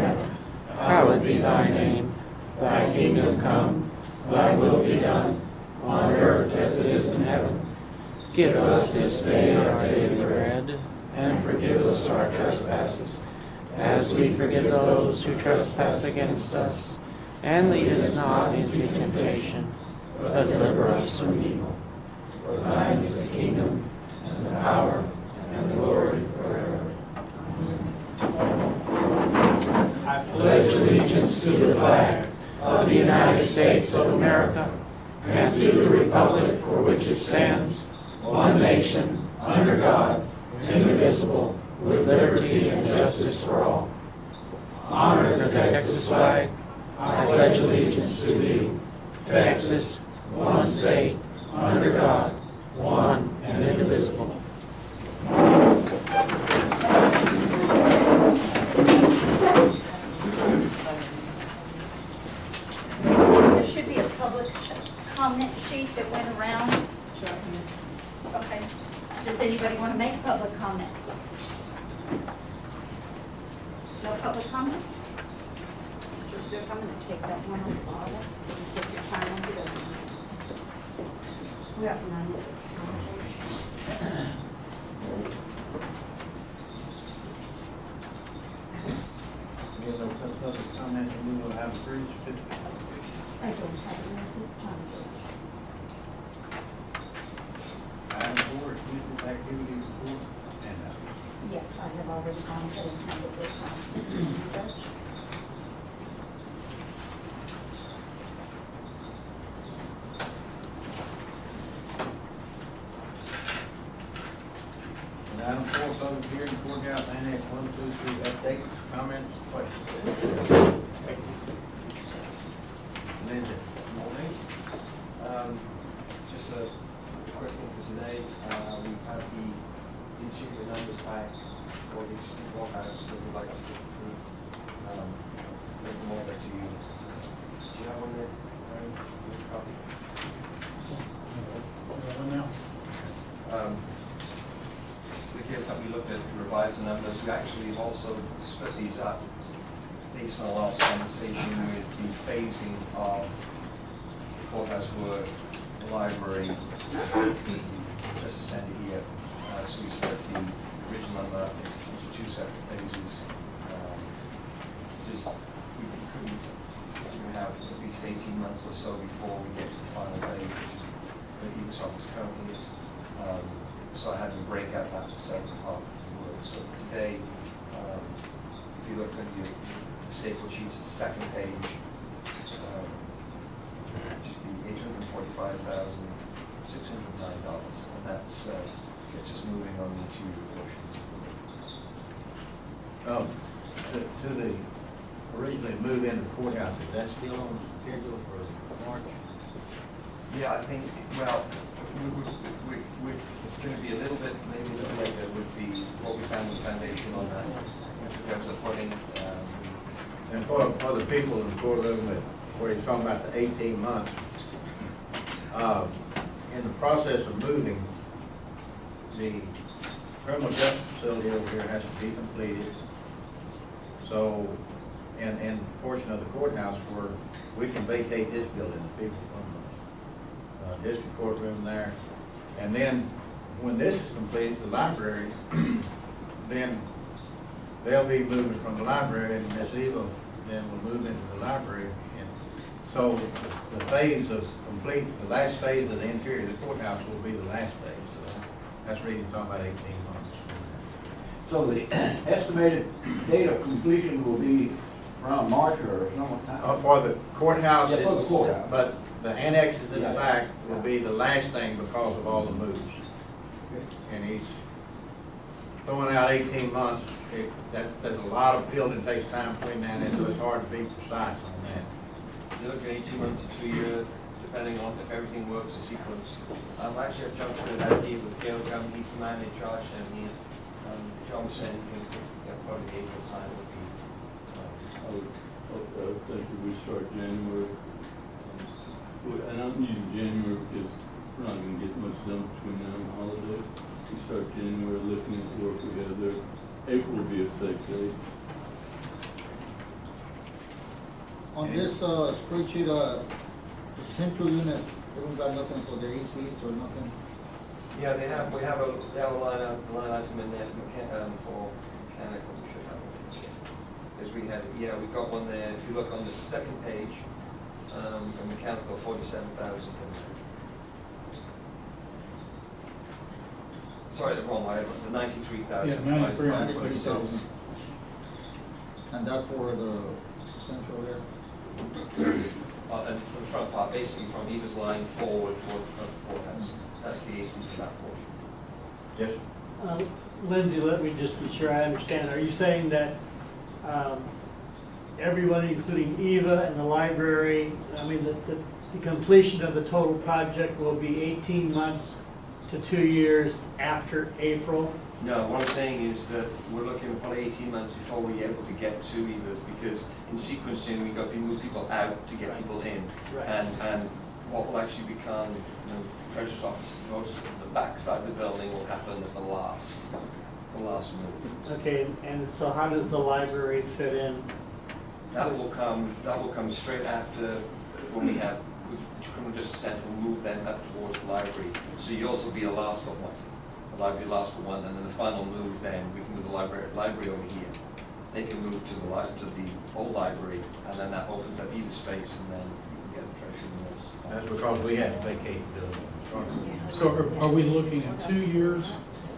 heaven. Hallowed be thy name. Thy kingdom come, thy will be done, on earth as it is in heaven. Give us this day our daily bread, and forgive us our trespasses, as we forgive those who trespass against us. And lead us not into temptation, but deliver us from evil. For thine is the kingdom, and the power, and the glory forever. I pledge allegiance to the flag of the United States of America, and to the republic for which it stands, one nation, under God, indivisible, with liberty and justice for all. Honor the Texas flag. I pledge allegiance to thee. Texas, one state, under God, one and indivisible. There should be a public comment sheet that went around. Okay. Does anybody want to make public comment? No public comment? Mr. Zook, I'm going to take that one on the bottom. Take your time on it. We have none of this conversation. We have no public comment, and we will have a brief certificate. I don't have any at this time, George. Item 4 is business activity report and Yes, I have already gone ahead and handled this on this evening, Judge. item 4, public hearing, courthouse annex 123 update, comments, questions? Linda. Morning. Just a quick thing for today. We've had the interior numbers back for the existing courthouse that we'd like to get approved. Make them over to you. Do you have one there? Aaron? Do you have a copy? We looked at revised the numbers. We actually also split these up based on our last conversation with the phasing of courthouse work, the library, just ascended here. So we split the original number up into 2 separate phases. We have at least 18 months or so before we get to the final phase, which is where the Eagles office currently is. So I had to break out that separate part of the work. So today, if you look at your staple sheets, it's the second page, which is the $845,609, and that's gets us moving on the interior portion. To the originally move into the courthouse, is that still on schedule for March? Yeah, I think, well, it's going to be a little bit, maybe a little later with what we found in the foundation on that, in terms of footing. And for the people in the courtroom where he's talking about the 18 months, in the process of moving, the criminal justice facility over here has to be completed. So, and a portion of the courthouse where we can vacate this building, the people from the district courtroom there. And then when this is completed, the library, then they'll be moving from the library, and Ms. Eva then will move into the library. And so the phase of complete, the last phase of the interior of the courthouse will be the last phase. So that's reading talking about 18 months. So the estimated date of completion will be around March or sometime? For the courthouse, Yeah, for the courthouse. but the annexes in the Yeah. back will be the last thing because of all the moves. And he's throwing out 18 months. There's a lot of building takes time between now and then, so it's hard to be precise on that. You're looking at 18 months to 2 years, depending on if everything works in sequence. Actually, I've jumped to that idea with Gail Gum, he's the man in charge down here. John was saying things that probably the April time would be. I would think if we start January, and I'm using January because we're not going to get much done between now and the holiday. We start January looking at the work we have there. April will be a safe date. On this, spreadsheet, the central unit, they don't got nothing for their ACs or nothing? Yeah, we have a line item in there for mechanical, we should have it. Because we've got one there, if you look on the second page, for mechanical, 47,000. Sorry, the wrong way, the 93,000. Yeah, 93. 93,000. And that's for the central there? And for the front part, basically from Eva's line forward toward the front of the courthouse. That's the AC for that portion. Yes? Lindsay, let me just be sure I understand. Are you saying that everyone, including Eva and the library, I mean, the completion of the total project will be 18 months to 2 years after April? No, what I'm saying is that we're looking at probably 18 months before we're able to get to Eva's, because in sequencing, we've got to move people out to get people in. Right. And what will actually become, treasurer's office, most of the back side of the building will happen at the last move. Okay, and so how does the library fit in? That will come straight after when we've criminal justice center, we'll move them up towards the library. So you'll also be the last but one. The library last but one, and then the final move, then we can move the library over here. They can move to the old library, and then that opens up either space, and then you can get the treasury notes. That's because we had to vacate the building. So are we looking at 2 years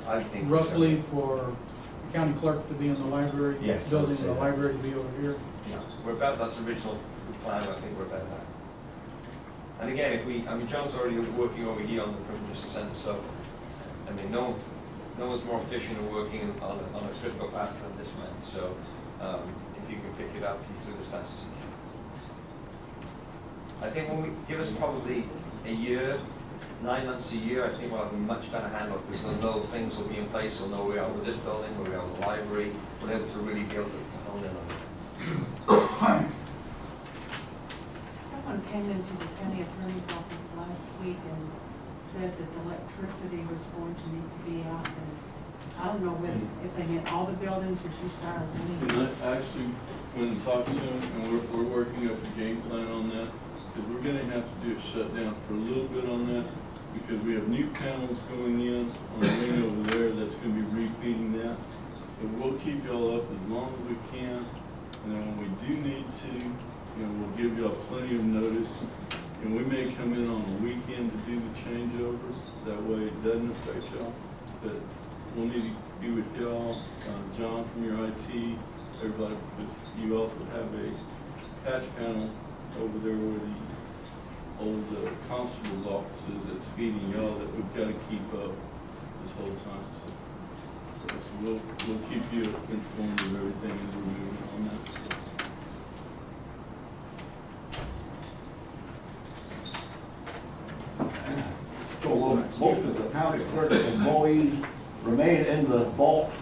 I think roughly for the county clerk to be in the library? Yes, Building, I would say the that. library to be over here? Yeah, that's the original plan. I think we're about that. And again, John's already working over here on the criminal justice center, so I mean, no one's more efficient in working on a critical path than this man. So if you can pick it up, he's doing as fast as he can. I think when we give us probably a year, 9 months a year, I think we'll have a much better handle, because we'll know things will be in place. We'll know where we are with this building, where we are with the library. We'll be able to really be able to hone in on it. Someone came into the county attorney's office last week and said that the electricity was going to need to be out, and I don't know if they meant all the buildings or just our And building. I actually went and talked to him, and we're working up a game plan on that, because we're gonna have to do a shutdown for a little bit on that, because we have new panels going in on the wing over there that's gonna be refeeding that. So we'll keep y'all up as long as we can, and then when we do need to, we'll give y'all plenty of notice. And we may come in on a weekend to do the changeovers, that way it doesn't affect y'all. But we'll need to be with y'all, John from your IT, everybody, because you also have a patch panel over there where the old constable's office is that's feeding y'all that we've got to keep up this whole time. So we'll keep you informed of everything that we're moving on that. So will most of the county clerk's employees remain in the vault,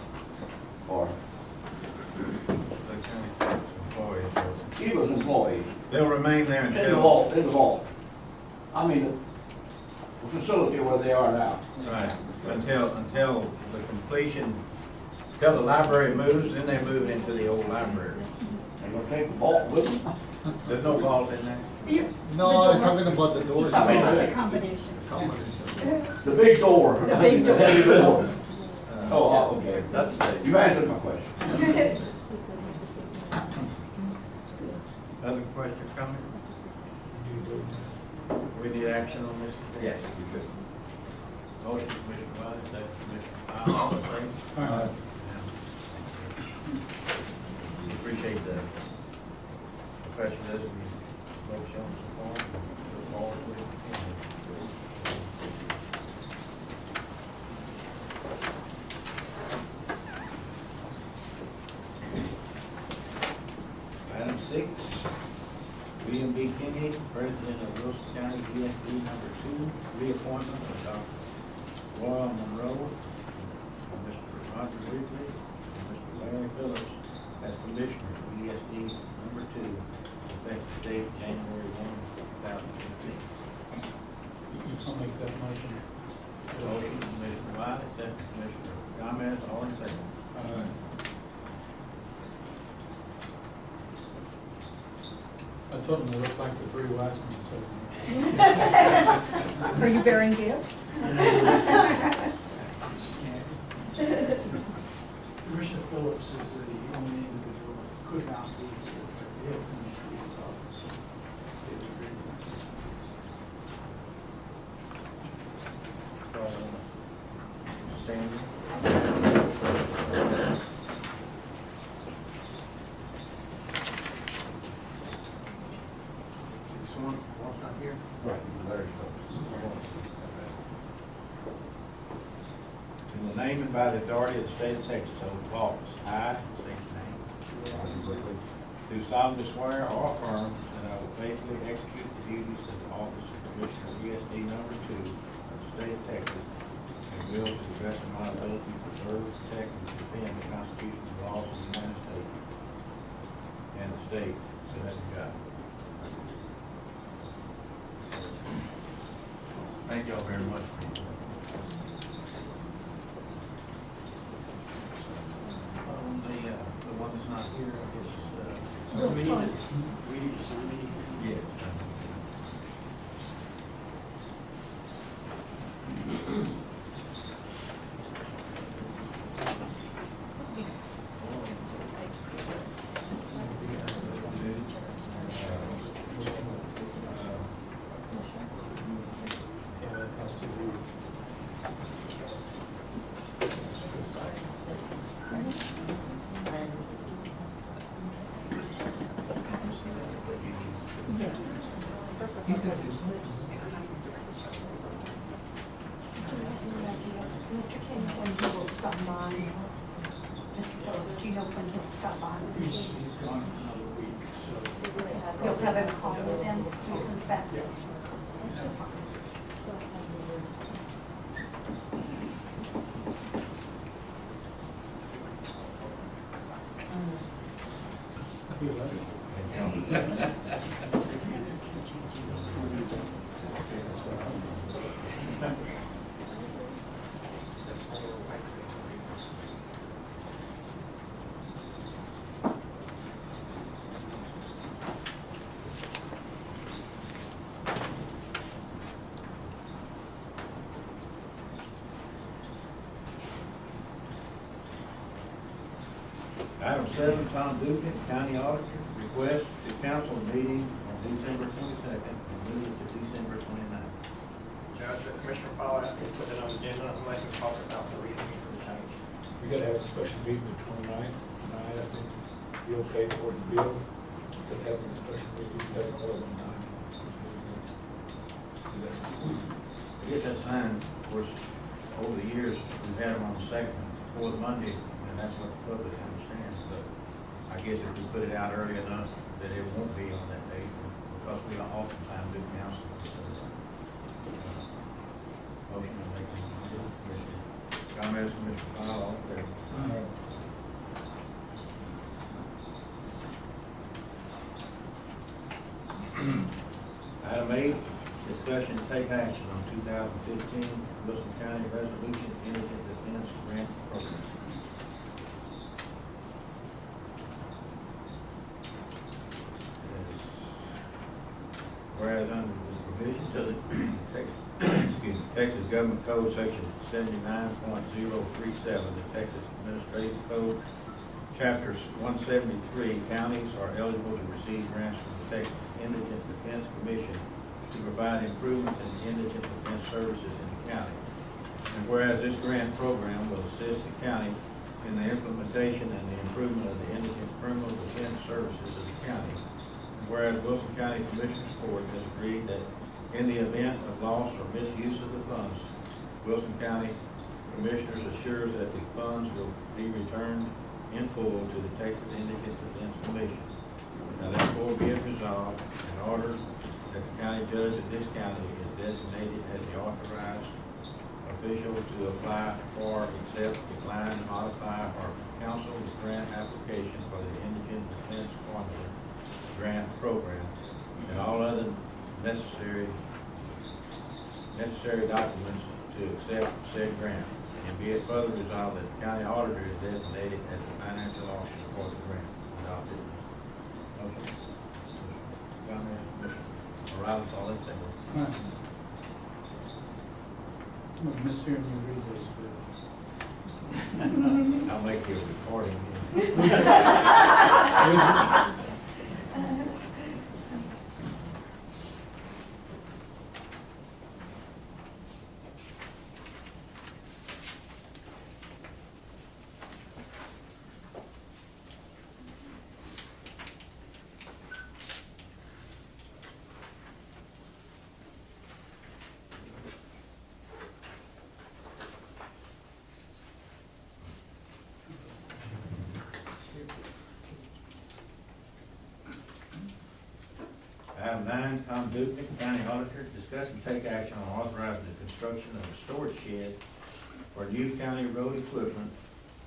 or The county clerk's employees, Eva's employees? they'll remain there In the until. vault, in the vault. I mean, the facility where they are now. Right, until the completion, until the library moves, then they move into the old library. They're gonna take the vault with them. There's no vault in there? No, I'm talking about the doors. I mean, About the combination. The big door. The big door. heavy door. Oh, okay. That's stays. You answered my question. Other questions, comments? We need action on this? Yes, we could. Motion, Commissioner Wiley, second, Commissioner Powell, all in favor? All right. Appreciate the professionalism you folks shown so far. Look forward to it. Item 6, William B. Kinney, President of Wilson County ESD number 2, reappointment of Dr. Royal Monroe, and Mr. Roger Ridley, and Mr. Larry Phillips as Commissioner of ESD number 2, effective date January 1, 2015. I'll make that motion. Motion, Commissioner Wiley, second, Commissioner Gomez, all in favor? All right. I told them they looked like the three wise men, so. Are you bearing gifts? Commissioner Phillips is the only individual that could not be here, but he had come to his office. So they agreed. Someone else not here? Right, Larry Stokes. In the name and by the authority of the state of Texas, oath of office, I, state your name, do solemnly swear or affirm that I will faithfully execute the duties of the office of Commissioner ESD number 2 of the state of Texas, and will, to the best of my ability, preserve, protect, and defend the Constitution and laws of the United States and the state, so help me God. Thank y'all very much. The one that's not here, I guess, We need to sign it. yes. Mr. King, when he will stop by, Mr. Phillips, do you know when he'll stop by? He's gone another week, so. You'll have him call with him when he comes back? Yeah. Item 7, Tom Dugan, County Auditor, request to cancel the meeting on December 22nd and move it to December 29th. Judge, Commissioner Powell asked me to put it on the agenda and let him talk about the reason for the change. We gotta have a special meeting the 29th, and I asked him, be okay for the bill, to have a special meeting, have it all at one time. Do that. I guess that's fine. Of course, over the years, we've had them on the second and fourth Monday, and that's what the public understands. But I guess if we put it out early enough, that it won't be on that date, because we oftentimes do council. Motion to make it. Comments, Mr. Powell, all in favor? Item 8, discussion to take action on 2015 Wilson County Resolution Indigent Defense Grant Program. Whereas under the provisions of the Texas Government Code Section 79.037, the Texas Administrative Code, Chapter 173, counties are eligible to receive grants from the Texas Indigent Defense Commission to provide improvements in indigent defense services in the county. And whereas this grant program will assist the county in the implementation and the improvement of the indigent criminal defense services of the county. And whereas Wilson County Commissioners Court has agreed that in the event of loss or misuse of the funds, Wilson County Commissioners assures that the funds will be returned in full to the Texas Indigent Defense Commission. Now therefore be it resolved in order that the county judge of this county is designated as the authorized official to apply for, accept, decline, modify, or counsel the grant application for the Indigent Defense Formula Grant Program and all other necessary documents to accept said grant. And be it further resolved that the county auditor is designated as the financial officer for the grant. Adopted. Motion. Morales, all in favor? Right. I'm gonna miss hearing you read those bills. I'll make you a recording. Item 9, Tom Dupnick, County Auditor, discuss and take action on authorizing the construction of a storage shed for new county road equipment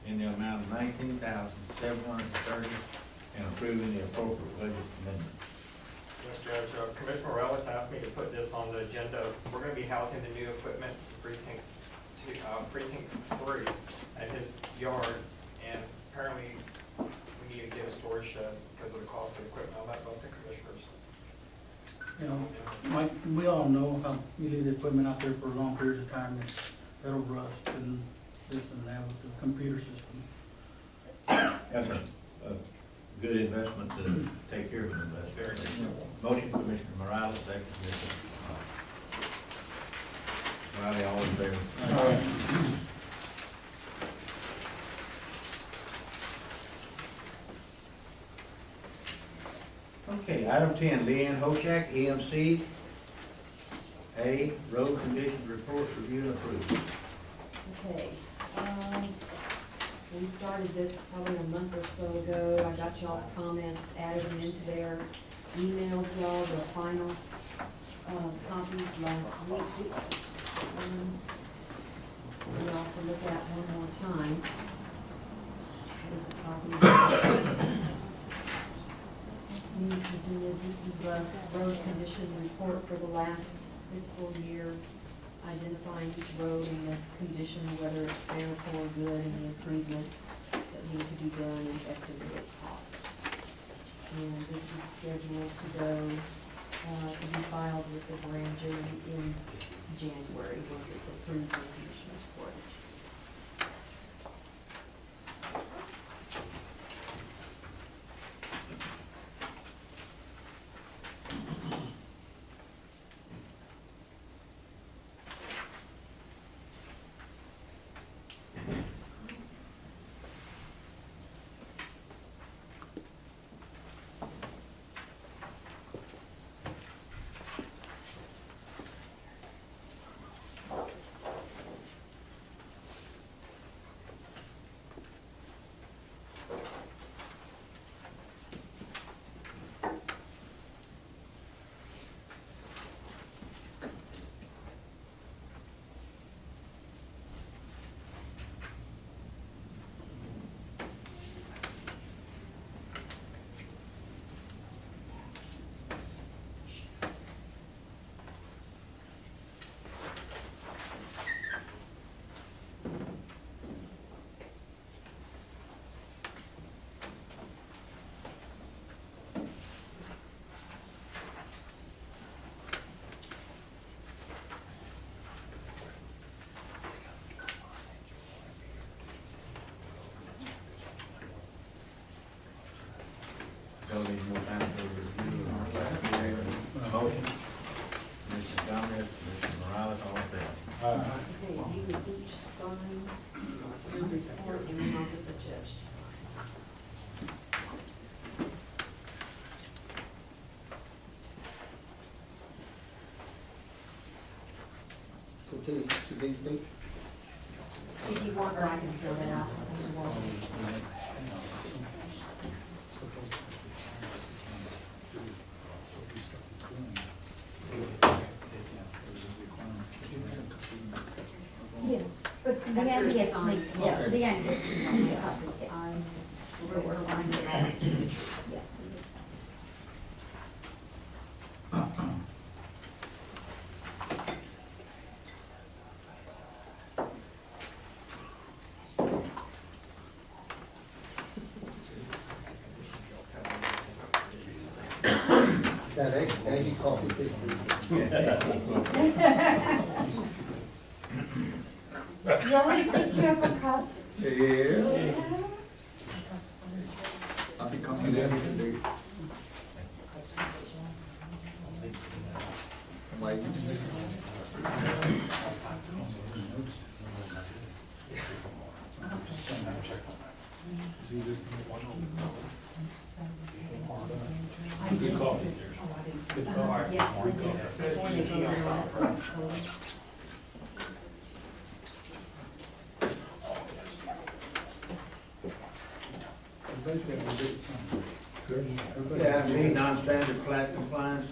in the amount of $19,730 and approving the appropriate budget amendment. Yes, Judge, Commissioner Morales asked me to put this on the agenda. We're gonna be housing the new equipment in precinct 3 at his yard, and apparently we need to get a storage shed because of the cost of equipment. I'll let both the commissioners. You know, like, we all know how you leave the equipment out there for long periods of time, and it'll rust and this and that with the computer system. That's a good investment to take care of it. That's Very good. Motion, Commissioner Morales, second, Commissioner Riley, all in favor? Okay, item 10, Leanne Hoshak, EMC. A, road conditions report, review and approve. Okay, we started this probably a month or so ago. I got y'all's comments, added them into there, emailed y'all the final, copies last week. For y'all to look at one more time. Here's a copy. Presented. This is a road condition report for the last fiscal year, identifying each road and the condition, whether it's fair, poor, good, and the improvements that need to be done and estimated costs. And this is scheduled to go, to be filed with the grand jury in January, once it's approved in the commissioner's court. Don't need more time for review. Motion, Commissioner Gomez, Commissioner Morales, all in favor? Okay, you would each sign your report, and then I'll get the judge to sign. So today's date? If you want, or I can fill it out. Yes, but the end gets me, yes, the end gets me on the copies. We're finding all the signatures. Yeah. That eggy coffee tastes pretty You already picked you up a cup? good. Yeah. I'll be coming in today. Like, Good coffee. Good coffee. Yes, I did. Before they voted on it. Yeah, B, non-standard plat compliance.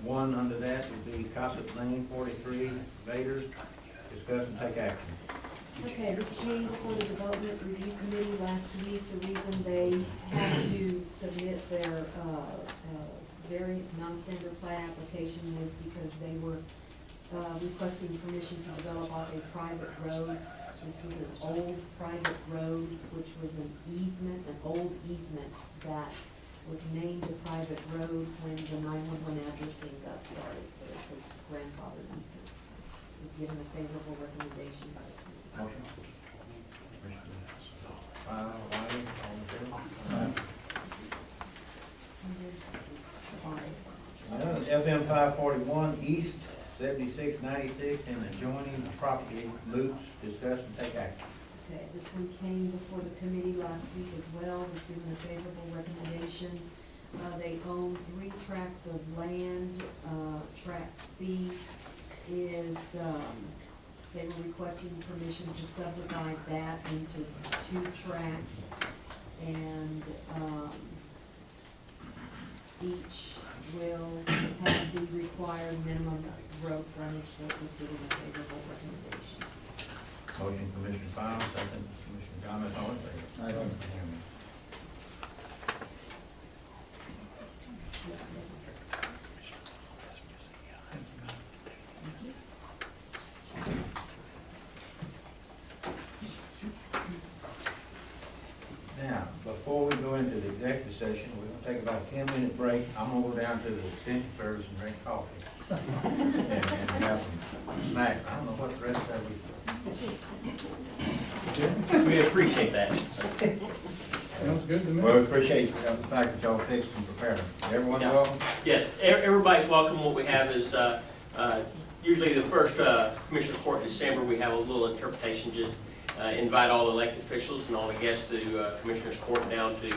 One under that would be Cossett Lane, 43, Vaders. Discuss and take action. Okay, this came before the Development Review Committee last week. The reason they had to submit their variance non-standard plat application was because they were requesting permission to develop off a private road. This was an old private road, which was an easement, an old easement that was named a private road when the 911 addressing got started. So it's a grandfathered easement. It was given a favorable recommendation by the committee. Motion. Wiley, all in favor? FM 541 East, 7696, and adjoining property loops. Discuss and take action. Okay, this one came before the committee last week as well, was given a favorable recommendation. They own 3 tracts of land. Tract C is, they were requesting permission to subdivide that into 2 tracts. And, each will have the required minimum road frontage, so it was given a favorable recommendation. Motion, Commissioner Fowle, second, Commissioner Gomez, all in favor? I don't. Now, before we go into the executive session, we're gonna take about a 10-minute break. I'm gonna go down to the extension service and drink coffee. And have some snacks. I don't know what the rest of it. We appreciate that. Sounds good to me. Well, we appreciate the fact that y'all fixed and prepared. Everyone Yeah. welcome? Yes, everybody's welcome. What we have is, usually the first Commissioners Court in December, we have a little interpretation, just invite all the elected officials and all the guests to Commissioners Court down to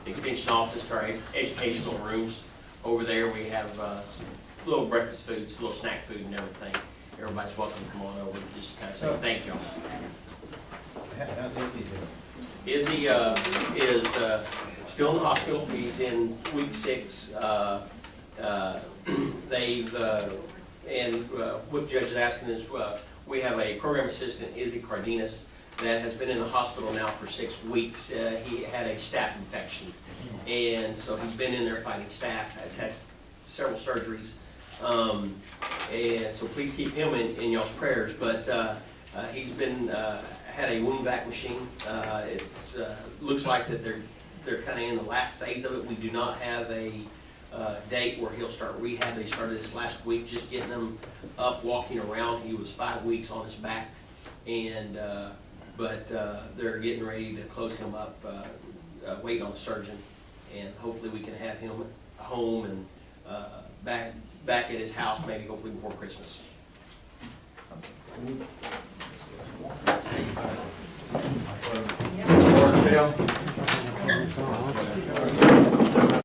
the Extension Office, to our educational rooms. Over there, we have some little breakfast foods, little snack food and everything. Everybody's welcome to come on over and just kind of say thank you. How's Izzy doing? Izzy is still in the hospital. He's in week 6. They've, and what the judge is asking is, we have a program assistant, Izzy Cardenas, that has been in the hospital now for 6 weeks. He had a staph infection, and so he's been in there fighting staph, has had several surgeries. And so please keep him in y'all's prayers. But he's been had a wound vac machine. It looks like that they're kind of in the last phase of it. We do not have a date where he'll start rehab. They started this last week, just getting him up, walking around. He was 5 weeks on his back, and but they're getting ready to close him up, waiting on the surgeon, and hopefully we can have him home and back at his house, maybe hopefully before Christmas. Floresville.